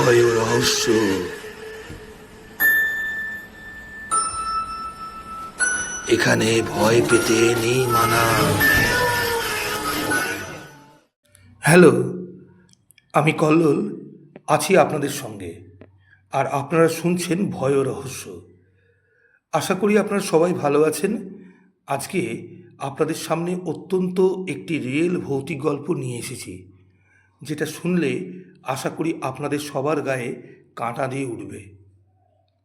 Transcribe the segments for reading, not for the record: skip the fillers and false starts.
ভয় ও রহস্য। এখানে ভয় পেতে নেই মানা। হ্যালো, আমি কল্লোল আছি আপনাদের সঙ্গে, আর আপনারা শুনছেন ভয় ও রহস্য। আশা করি আপনারা সবাই ভালো আছেন। আজকে আপনাদের সামনে অত্যন্ত একটি রিয়েল ভৌতিক গল্প নিয়ে এসেছি, যেটা শুনলে আশা করি আপনাদের সবার গায়ে কাঁটা দিয়ে উঠবে।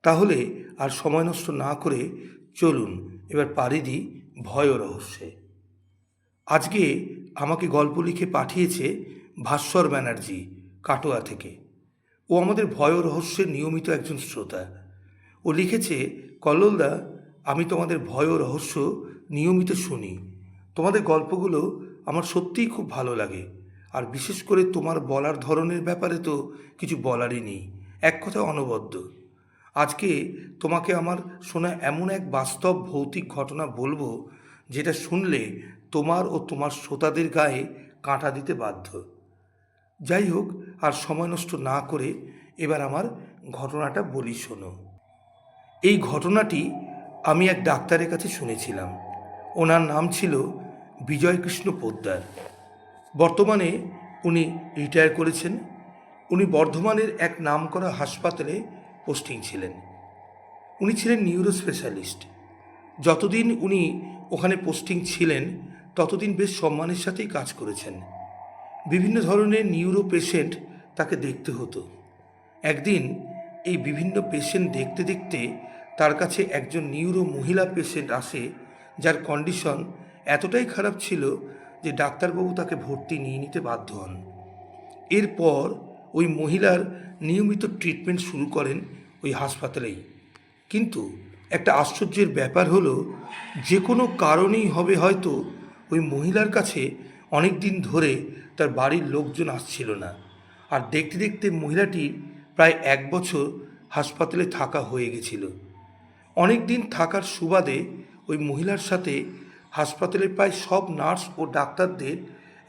তাহলে আর সময় নষ্ট না করে চলুন এবার পাড়ি দিই ভয় ও রহস্যে। আজকে আমাকে গল্প লিখে পাঠিয়েছে ভাস্বর ব্যানার্জি, কাটোয়া থেকে। ও আমাদের ভয় ও রহস্যের নিয়মিত একজন শ্রোতা। ও লিখেছে, কল্লোলদা, আমি তোমাদের ভয় ও রহস্য নিয়মিত শুনি। তোমাদের গল্পগুলো আমার সত্যিই খুব ভালো লাগে, আর বিশেষ করে তোমার বলার ধরনের ব্যাপারে তো কিছু বলারই নেই, এক কথায় অনবদ্য। আজকে তোমাকে আমার শোনা এমন এক বাস্তব ভৌতিক ঘটনা বলবো, যেটা শুনলে তোমার ও তোমার শ্রোতাদের গায়ে কাঁটা দিতে বাধ্য। যাই হোক, আর সময় নষ্ট না করে এবার আমার ঘটনাটা বলি, শোনো। এই ঘটনাটি আমি এক ডাক্তারের কাছে শুনেছিলাম। ওনার নাম ছিল বিজয়কৃষ্ণ পোদ্দার। বর্তমানে উনি রিটায়ার করেছেন। উনি বর্ধমানের এক নামকরা হাসপাতালে পোস্টিং ছিলেন। উনি ছিলেন নিউরো স্পেশালিস্ট। যতদিন উনি ওখানে পোস্টিং ছিলেন ততদিন বেশ সম্মানের সাথেই কাজ করেছেন। বিভিন্ন ধরনের নিউরো পেশেন্ট তাকে দেখতে হতো। একদিন এই বিভিন্ন পেশেন্ট দেখতে দেখতে তার কাছে একজন নিউরো মহিলা পেশেন্ট আসে, যার কন্ডিশন এতটাই খারাপ ছিল যে ডাক্তারবাবু তাকে ভর্তি নিয়ে নিতে বাধ্য হন। এরপর ওই মহিলার নিয়মিত ট্রিটমেন্ট শুরু করেন ওই হাসপাতালেই। কিন্তু একটা আশ্চর্যের ব্যাপার হলো, যে কোনো কারণেই হবে হয়তো ওই মহিলার কাছে অনেক দিন ধরে তার বাড়ির লোকজন আসছিল না। আর দেখতে দেখতে মহিলাটির প্রায় 1 বছর হাসপাতালে থাকা হয়ে গেছিল। অনেক দিন থাকার সুবাদে ওই মহিলার সাথে হাসপাতালের প্রায় সব নার্স ও ডাক্তারদের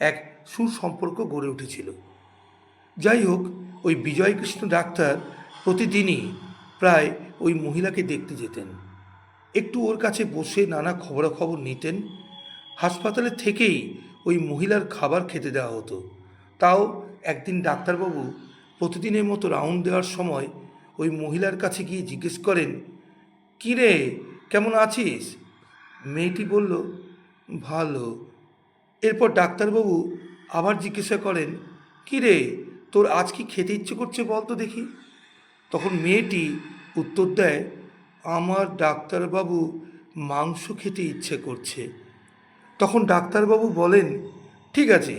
এক সুসম্পর্ক গড়ে উঠেছিল। যাই হোক, ওই বিজয়কৃষ্ণ ডাক্তার প্রতিদিনই প্রায় ওই মহিলাকে দেখতে যেতেন। একটু ওর কাছে বসে নানা খবরাখবর নিতেন। হাসপাতালে থেকেই ওই মহিলার খাবার খেতে দেওয়া হতো। তাও একদিন ডাক্তারবাবু প্রতিদিনের মতো রাউন্ড দেওয়ার সময় ওই মহিলার কাছে গিয়ে জিজ্ঞেস করেন, কী রে, কেমন আছিস? মেয়েটি বলল, ভালো। এরপর ডাক্তারবাবু আবার জিজ্ঞাসা করেন, কী রে, তোর আজ কি খেতে ইচ্ছে করছে বল তো দেখি। তখন মেয়েটি উত্তর দেয়, আমার ডাক্তারবাবু মাংস খেতে ইচ্ছে করছে। তখন ডাক্তারবাবু বলেন, ঠিক আছে,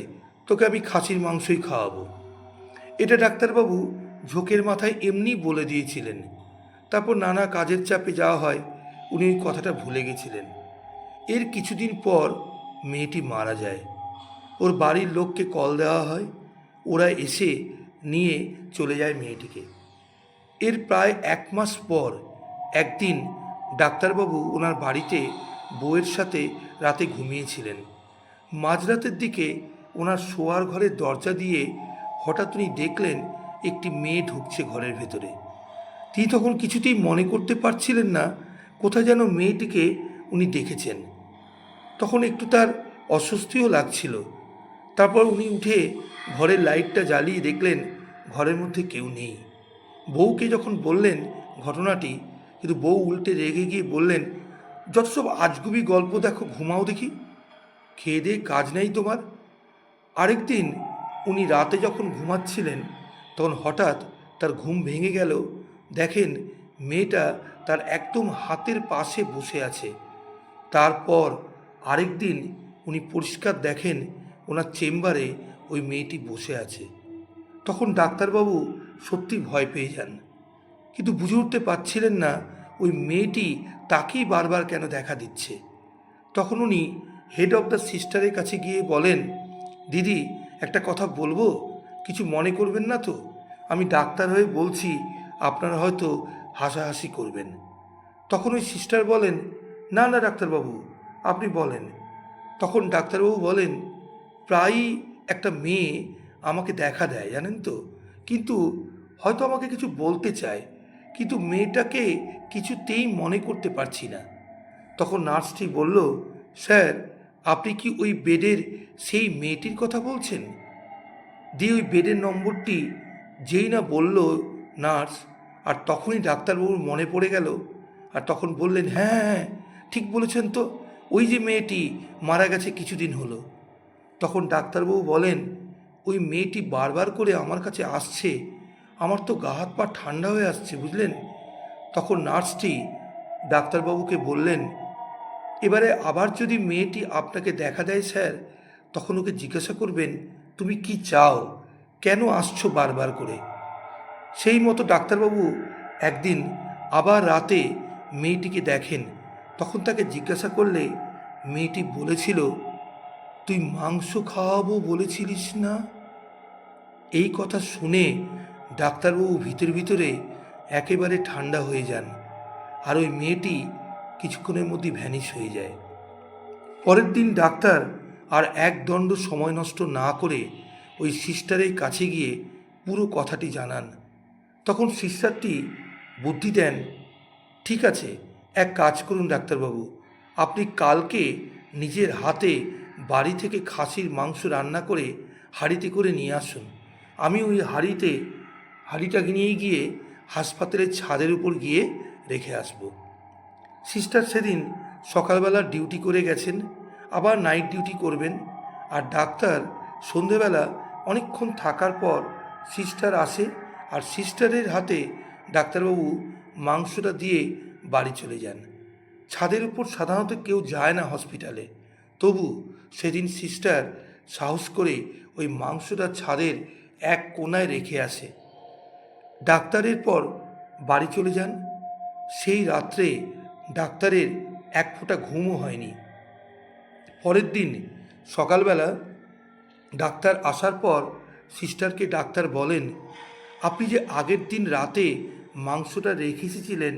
তোকে আমি খাসির মাংসই খাওয়াবো। এটা ডাক্তারবাবু ঝোঁকের মাথায় এমনি বলে দিয়েছিলেন। তারপর নানা কাজের চাপে যাওয়া হয়, উনি ওই কথাটা ভুলে গেছিলেন। এর কিছুদিন পর মেয়েটি মারা যায়। ওর বাড়ির লোককে কল দেওয়া হয়, ওরা এসে নিয়ে চলে যায় মেয়েটিকে। এর প্রায় 1 মাস পর একদিন ডাক্তারবাবু ওনার বাড়িতে বউয়ের সাথে রাতে ঘুমিয়েছিলেন। মাঝরাতের দিকে ওনার শোয়ার ঘরের দরজা দিয়ে হঠাৎ উনি দেখলেন একটি মেয়ে ঢুকছে ঘরের ভেতরে। তিনি তখন কিছুতেই মনে করতে পারছিলেন না কোথায় যেন মেয়েটিকে উনি দেখেছেন। তখন একটু তার অস্বস্তিও লাগছিল। তারপর উনি উঠে ঘরের লাইটটা জ্বালিয়ে দেখলেন ঘরের মধ্যে কেউ নেই। বউকে যখন বললেন ঘটনাটি, কিন্তু বউ উল্টে রেগে গিয়ে বললেন, যত সব আজগুবি গল্প দেখো, ঘুমাও দেখি, খেয়ে দিয়ে কাজ নেই তোমার। আরেকদিন উনি রাতে যখন ঘুমাচ্ছিলেন তখন হঠাৎ তার ঘুম ভেঙে গেল। দেখেন মেয়েটা তার একদম হাতের পাশে বসে আছে। তারপর আরেকদিন উনি পরিষ্কার দেখেন ওনার চেম্বারে ওই মেয়েটি বসে আছে। তখন ডাক্তারবাবু সত্যি ভয় পেয়ে যান, কিন্তু বুঝে উঠতে পারছিলেন না ওই মেয়েটি তাকেই বারবার কেন দেখা দিচ্ছে। তখন উনি হেড অফ দ্য সিস্টারের কাছে গিয়ে বলেন, দিদি, একটা কথা বলবো, কিছু মনে করবেন না তো? আমি ডাক্তার হয়ে বলছি, আপনারা হয়তো হাসাহাসি করবেন। তখন ওই সিস্টার বলেন, না না ডাক্তারবাবু, আপনি বলেন। তখন ডাক্তারবাবু বলেন, প্রায়ই একটা মেয়ে আমাকে দেখা দেয় জানেন তো, কিন্তু হয়তো আমাকে কিছু বলতে চায়, কিন্তু মেয়েটাকে কিছুতেই মনে করতে পারছি না। তখন নার্সটি বলল, স্যার, আপনি কি ওই বেডের সেই মেয়েটির কথা বলছেন? দিয়ে ওই বেডের নম্বরটি যেই না বলল নার্স, আর তখনই ডাক্তারবাবুর মনে পড়ে গেল। আর তখন বললেন, হ্যাঁ হ্যাঁ হ্যাঁ, ঠিক বলেছেন তো, ওই যে মেয়েটি মারা গেছে কিছুদিন হলো। তখন ডাক্তারবাবু বলেন, ওই মেয়েটি বারবার করে আমার কাছে আসছে, আমার তো গা হাত পা ঠান্ডা হয়ে আসছে, বুঝলেন। তখন নার্সটি ডাক্তারবাবুকে বললেন, এবারে আবার যদি মেয়েটি আপনাকে দেখা দেয় স্যার, তখন ওকে জিজ্ঞাসা করবেন, তুমি কি চাও, কেন আসছো বারবার করে। সেই মতো ডাক্তারবাবু একদিন আবার রাতে মেয়েটিকে দেখেন। তখন তাকে জিজ্ঞাসা করলে মেয়েটি বলেছিল, তুই মাংস খাওয়াবো বলেছিলিস না? এই কথা শুনে ডাক্তারবাবু ভিতরে ভিতরে একেবারে ঠান্ডা হয়ে যান, আর ওই মেয়েটি কিছুক্ষণের মধ্যে ভ্যানিশ হয়ে যায়। পরের দিন ডাক্তার আর এক দণ্ড সময় নষ্ট না করে ওই সিস্টারের কাছে গিয়ে পুরো কথাটি জানান। তখন সিস্টারটি বুদ্ধি দেন, ঠিক আছে, এক কাজ করুন ডাক্তারবাবু, আপনি কালকে নিজের হাতে বাড়ি থেকে খাসির মাংস রান্না করে হাঁড়িতে করে নিয়ে আসুন। আমি ওই হাঁড়িটা নিয়ে গিয়ে হাসপাতালের ছাদের উপর গিয়ে রেখে আসবো। সিস্টার সেদিন সকালবেলা ডিউটি করে গেছেন, আবার নাইট ডিউটি করবেন। আর ডাক্তার সন্ধেবেলা অনেকক্ষণ থাকার পর সিস্টার আসে, আর সিস্টারের হাতে ডাক্তারবাবু মাংসটা দিয়ে বাড়ি চলে যান। ছাদের উপর সাধারণত কেউ যায় না হসপিটালে, তবু সেদিন সিস্টার সাহস করে ওই মাংসটা ছাদের এক কোণায় রেখে আসে। ডাক্তারের পর বাড়ি চলে যান। সেই রাত্রে ডাক্তারের এক ফোঁটা ঘুমও হয়নি। পরের দিন সকালবেলা ডাক্তার আসার পর সিস্টারকে ডাক্তার বলেন, আপনি যে আগের দিন রাতে মাংসটা রেখে এসেছিলেন,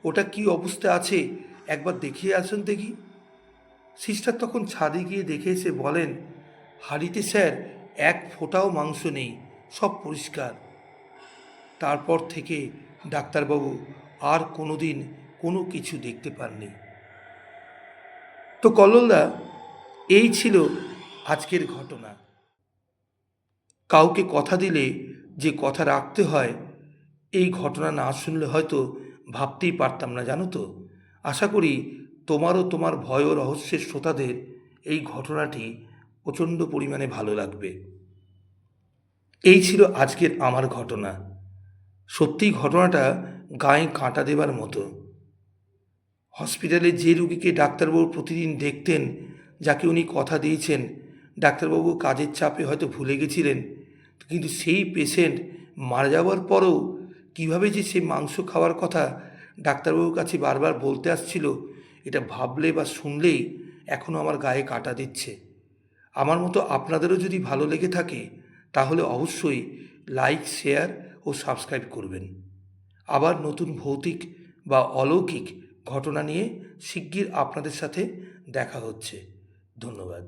ওটা কি অবস্থা আছে একবার দেখিয়ে আসুন দেখি। সিস্টার তখন ছাদে গিয়ে দেখে এসে বলেন, হাঁড়িতে স্যার এক ফোঁটাও মাংস নেই, সব পরিষ্কার। তারপর থেকে ডাক্তারবাবু আর কোনো দিন কোনো কিছু দেখতে পাননি। তো কল্লোলদা, এই ছিল আজকের ঘটনা। কাউকে কথা দিলে যে কথা রাখতে হয়, এই ঘটনা না শুনলে হয়তো ভাবতেই পারতাম না, জানো তো। আশা করি তোমারও তোমার ভয় ও রহস্যের শ্রোতাদের এই ঘটনাটি প্রচণ্ড পরিমাণে ভালো লাগবে। এই ছিল আজকের আমার ঘটনা। সত্যিই ঘটনাটা গায়ে কাঁটা দেবার মতো। হসপিটালে যে রুগীকে ডাক্তারবাবু প্রতিদিন দেখতেন, যাকে উনি কথা দিয়েছেন, ডাক্তারবাবু কাজের চাপে হয়তো ভুলে গেছিলেন, কিন্তু সেই পেশেন্ট মারা যাওয়ার পরও কীভাবে যে সে মাংস খাওয়ার কথা ডাক্তারবাবুর কাছে বারবার বলতে আসছিল, এটা ভাবলে বা শুনলেই এখনও আমার গায়ে কাঁটা দিচ্ছে। আমার মতো আপনাদেরও যদি ভালো লেগে থাকে, তাহলে অবশ্যই লাইক, শেয়ার ও সাবস্ক্রাইব করবেন। আবার নতুন ভৌতিক বা অলৌকিক ঘটনা নিয়ে শিগগির আপনাদের সাথে দেখা হচ্ছে। ধন্যবাদ।